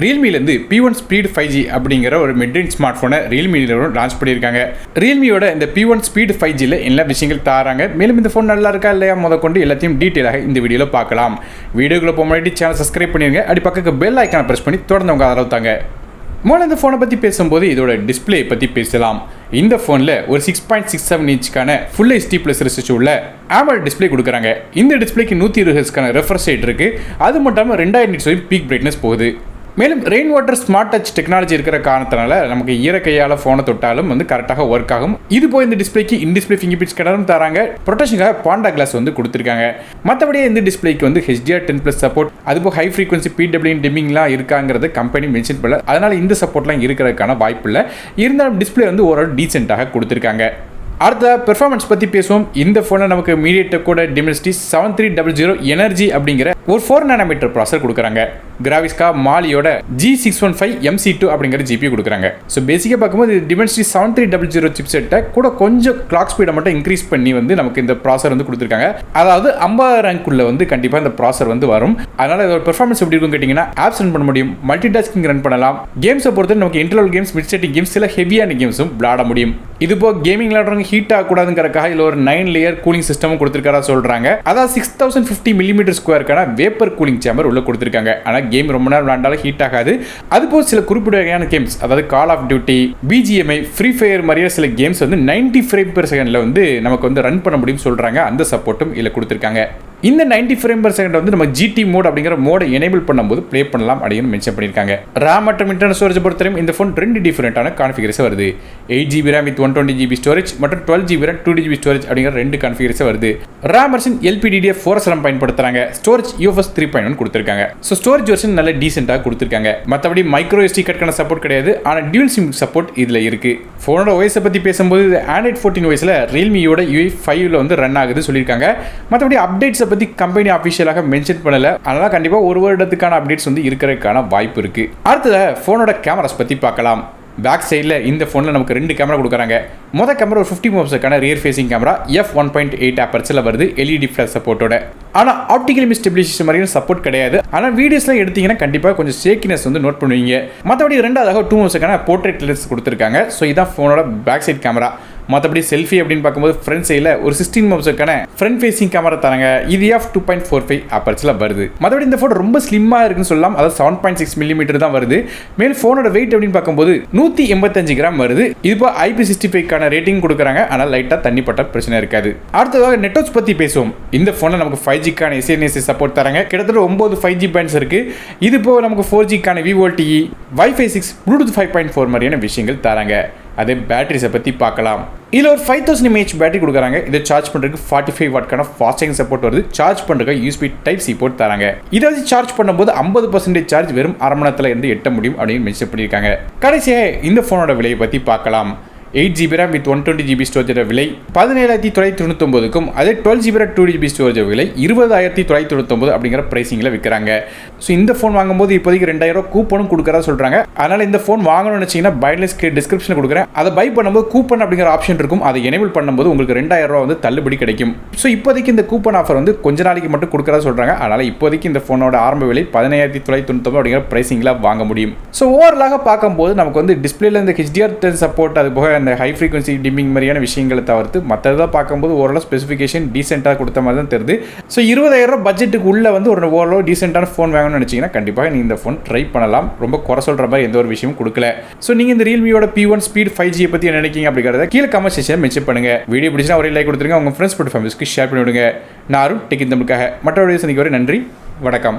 ரியல்மிலேருந்து P1 Speed 5G அப்படிங்கிற ஒரு midrange smart ஃபோனை ரியல்மி லான்ச் பண்ணியிருக்காங்க. ரியல்மியோட இந்த P1 Speed 5Gயில் எல்லா விஷயங்கள் தராங்க. மேலும் இந்த ஃபோன் நல்லா இருக்கா இல்லையா கொண்டு எல்லாத்தையும் டீட்டெயிலாக இந்த வீடியோவில் பார்க்கலாம். வீடியோக்குள்ள போக முன்னாடி சேனல் சப்ஸ்கிரைப் பண்ணிடுங்க. அப்படி பக்கத்துக்கு பெல் ஐக்கானை ப்ரெஸ் பண்ணி தொடர்ந்து உங்கள் ஆதரவு தாங்க. முதல்ல இந்த ஃபோனை பற்றி பேசும்போது இதோட டிஸ்பிளே பற்றி பேசலாம். இந்த ஃபோனில் ஒரு 6.67 இன்ச்சுக்கான ஃபுல் HD ப்ளஸ் ரெசிஸ்ட் உள்ள AMOLED டிஸ்பிளே கொடுக்குறாங்க. இந்த டிஸ்பிளேக்கு 120 ஹெர்ட்ஸ்க்கான ரெஃப்ரெஷ் ரேட் இருக்குது. அது மட்டும் இல்லாமல் 2000 நிட்ஸ் வரை பீக் பிரைட்னஸ் போகுது. மேலும் rain water smart touch technology இருக்கிற காரணத்தினால நமக்கு ஈரக்கையால் ஃபோனை தொட்டாலும் கரெக்டாக ஒர்க் ஆகும். இது போய் இந்த டிஸ்பிளேக்கு இன்டிஸ்பிளே ஃபிங்கர் பிரிண்ட்ஸ் ஸ்கேனரும் தராங்க. ப்ரொடெக்ஷனுக்காக பாண்டா கிளாஸ் கொடுத்துருக்காங்க. மற்றபடியே இந்த டிஸ்பிளேக்கு HDR10+ சப்போர்ட், அதுபோல் ஹை ஃப்ரீக்வன்சி PWM டிம்மிங்லாம் இருக்காங்கிறத கம்பெனி மென்ஷன் பண்ணல. அதனால் இந்த சப்போர்ட்லாம் இருக்கிறதுக்கான வாய்ப்பு இல்லை. இருந்தாலும் டிஸ்பிளே ஓரளவு டீசெண்டாக கொடுத்துருக்காங்க. அடுத்த பெர்ஃபார்மன்ஸ் பற்றி பேசுவோம். இந்த ஃபோனில் நமக்கு மீடியாடெக்கோட டிமென்சிட்டி 7300 எனர்ஜி அப்படிங்கிற ஒரு 4 nm ப்ராசர் கொடுக்குறாங்க. கிராவிஸ்கா மாலியோட G615 MC2 அப்படிங்கிற GPU கொடுக்குறாங்க. ஸோ பேசிக்காக பார்க்கும்போது டிமென்சிட்டி 7300 சிப் செட்டை கூட கொஞ்சம் கிளாக் ஸ்பீடை மட்டும் இன்க்ரீஸ் பண்ணி நமக்கு இந்த ப்ராசர் கொடுத்துருக்காங்க. அதாவது 50 ரேங்க்குள்ள கண்டிப்பாக இந்த ப்ராசர் வரும். அதனால் இதோட பெர்ஃபார்மன்ஸ் எப்படி இருக்கும் கேட்டிங்கன்னா, ஆப்ஸ் ரன் பண்ண முடியும், மல்டி டாஸ்கிங் ரன் பண்ணலாம். கேம்ஸை பொறுத்து நமக்கு interval games, mid setting games, சில ஹெவியான கேம்ஸும் விளாட முடியும். இது போக கேமிங் விளாடுறவங்க ஹீட் ஆகக்கூடாதுங்கிறக்காக இதில் ஒரு 9 லேயர் கூலிங் சிஸ்டமும் கொடுத்துருக்காரா சொல்கிறாங்க. அதாவது 6050 mm² வேப்பர் கூலிங் சேம்பர் உள்ள கொடுத்துருக்காங்க. ஆனால் கேம் ரொம்ப நேரம் விளாண்டாலும் ஹீட் ஆகாது. அதுபோல் சில குறிப்பிட்ட வகையான கேம்ஸ், அதாவது Call of Duty, BGMI, Free Fire மாதிரியான சில கேம்ஸ் 90 frame/second நமக்கு ரன் பண்ண முடியும் சொல்கிறாங்க. அந்த சப்போர்ட்டும் இதில் கொடுத்துருக்காங்க. இந்த 90 frame/second நம்ம GT மோட் அப்படிங்கிற மோடை எனேபிள் பண்ணும்போது ப்ளே பண்ணலாம் அப்படின்னு மென்ஷன் பண்ணியிருக்காங்க. RAM மற்றும் இன்டர்னல் ஸ்டோரேஜ் பொறுத்தவரைக்கும் இந்த ஃபோன் 2 டிஃபரெண்டான கான்ஃபிகரேஷன் வருது. 8GB RAM with 120GB storage மற்றும் 12GB RAM 2GB ஸ்டோரேஜ் அப்படிங்கிற 2 கான்ஃபிகரேஷன் வருது. RAM வெர்ஷன் LPDDR4 பயன்படுத்துறாங்க. ஸ்டோரேஜ் UFS 3.1 கொடுத்துருக்காங்க. ஸோ ஸ்டோரேஜ் வெர்ஷன் நல்ல டீசெண்டாக கொடுத்துருக்காங்க. மற்றபடி மைக்ரோ SD கார்டுக்கான சப்போர்ட் கிடையாது. ஆனால் டியூல் சிம் சப்போர்ட் இதில் இருக்கு. ஃபோனோட OS பற்றி பேசும்போது Android 14 OSல ரியல்மியோட UI 5ல ரன் ஆகுதுன்னு சொல்லியிருக்காங்க. மற்றபடி அப்டேட்ஸ் பற்றி கம்பெனி அஃபிஷியலாக மென்ஷன் பண்ணல. அதனால கண்டிப்பாக ஒரு வருடத்துக்கான அப்டேட்ஸ் இருக்கிறதுக்கான வாய்ப்பு இருக்கு. அடுத்தது ஃபோனோட கேமராஸ் பற்றி பார்க்கலாம். பேக் சைடில் இந்த ஃபோனில் நமக்கு 2 கேமரா கொடுக்குறாங்க. மொதல் கேமரா ஒரு 50 MP rear facing camera f1.8 aperture வருது, LED ஃபிளாஷ் சப்போர்ட்டோட. ஆனால் ஆப்டிகல் இமேஜ் ஸ்டெபிலைசேஷன் மாதிரியான சப்போர்ட் கிடையாது. ஆனால் வீடியோஸ்லாம் எடுத்தீங்கன்னா கண்டிப்பாக கொஞ்சம் ஷேக்கினஸ் நோட் பண்ணுவீங்க. மற்றபடி 2வது 2 MP போர்ட்ரேட் லென்ஸ் கொடுத்துருக்காங்க. ஸோ இதான் ஃபோனோட பேக் சைட் கேமரா. மற்றபடி செல்ஃபி அப்படின்னு பார்க்கும்போது ஃப்ரண்ட் சைடில் ஒரு 16 MP ஃப்ரண்ட் ஃபேசிங் கேமரா தராங்க. இது f2.45 aperture வருது. மற்றபடி இந்த ஃபோன் ரொம்ப ஸ்லிம்மாக இருக்குன்னு சொல்லலாம். அதாவது 7.6 mm தான் வருது. மேலும் ஃபோனோட வெயிட் அப்படின்னு பார்க்கும்போது 185 கிராம் வருது. இது இப்போ IP65 ரேட்டிங் கொடுக்குறாங்க. ஆனால் லைட்டாக தண்ணி பட்ட பிரச்சனை இருக்காது. அடுத்ததாக நெட்வொர்க்ஸ் பற்றி பேசுவோம். இந்த ஃபோனில் நமக்கு 5G SNSA சப்போர்ட் தராங்க. கிட்டத்தட்ட 9 5G பேண்ட்ஸ் இருக்கு. இது போக நமக்கு 4G VoLTE, Wi-Fi 6, Bluetooth 5.4 மாதிரியான விஷயங்கள் தராங்க. அதே பேட்டரிஸை பற்றி பார்க்கலாம். இதில் ஒரு 5000 mAh பேட்டரி கொடுக்குறாங்க. இதை சார்ஜ் பண்ணுறதுக்கு 45 வாட்க்கான ஃபாஸ்ட் சார்ஜிங் சப்போர்ட் வருது. சார்ஜ் பண்ணுறதுக்கு USB Type-C போர்ட் தராங்க. இதை வச்சு சார்ஜ் பண்ணும்போது 50% சார்ஜ் வெறும் அரை மணி நேரத்தில் இருந்து எட்ட முடியும் அப்படின்னு மென்ஷன் பண்ணியிருக்காங்க. கடைசியாக இந்த ஃபோனோட விலையை பற்றி பார்க்கலாம். 8GB RAM வித் 120GB ஸ்டோரேஜோட விலை 17999க்கும், அதே 12GB RAM 2GB ஸ்டோரேஜ் விலை 20999 அப்படிங்கிற பிரைசிங்கில் விற்கிறாங்க. ஸோ இந்த ஃபோன் வாங்கும்போது இப்போதைக்கு 2000 கூப்பனும் கொடுக்குறதா சொல்கிறாங்க. அதனால் இந்த ஃபோன் வாங்கணும்னு நினச்சிங்கன்னா பைலன்ஸ் டிஸ்கிரிப்ஷனில் கொடுக்குறேன். அதை பை பண்ணும்போது கூப்பன் அப்படிங்கிற ஆப்ஷன் இருக்கும். அதை எனேபிள் பண்ணும்போது உங்களுக்கு 2000 தள்ளுபடி கிடைக்கும். ஸோ இப்போதைக்கு இந்த கூப்பன் ஆஃபர் கொஞ்ச நாளைக்கு மட்டும் கொடுக்குறதா சொல்கிறாங்க. அதனால் இப்போதைக்கு இந்த ஃபோனோட ஆரம்ப விலை 15999 அப்படிங்கிற பிரைசிங்கில் வாங்க முடியும். ஸோ ஓவரலாக பார்க்கும்போது நமக்கு டிஸ்பிளேல இந்த HDR10 சப்போர்ட், அது போக அந்த ஹை ஃப்ரீக்வன்சி டிம்மிங் மாதிரியான விஷயங்களை தவிர்த்து மற்றதான் பார்க்கும்போது ஓரளவு ஸ்பெசிஃபிகேஷன் டீசெண்டாக கொடுத்த மாதிரி தான் தெரியுது. ஸோ 20000 பட்ஜெட்டுக்கு உள்ள ஒரு ஓரளவு டீசெண்டான ஃபோன் வாங்கணும்னு நினச்சிங்கன்னா கண்டிப்பாக நீங்கள் இந்த ஃபோன் ட்ரை பண்ணலாம். ரொம்ப குறை சொல்கிற மாதிரி எந்த ஒரு விஷயமும் கொடுக்கல. ஸோ நீங்கள் இந்த ரியல்மியோட P1 Speed 5G பற்றி என்ன நினைக்கிங்க அப்படிங்கிறத கீழே கமெண்ட் செக்ஷனில் மென்ஷன் பண்ணுங்க. வீடியோ பிடிச்சா ஒரே லைக் கொடுத்துருங்க. உங்கள் ஃப்ரெண்ட்ஸ் மற்றும் ஃபேமிலிஸ்க்கு ஷேர் பண்ணி விடுங்க. நான் டெக் தமிழுக்காக மற்ற வீடியோ சந்திக்க வரை நன்றி, வணக்கம்.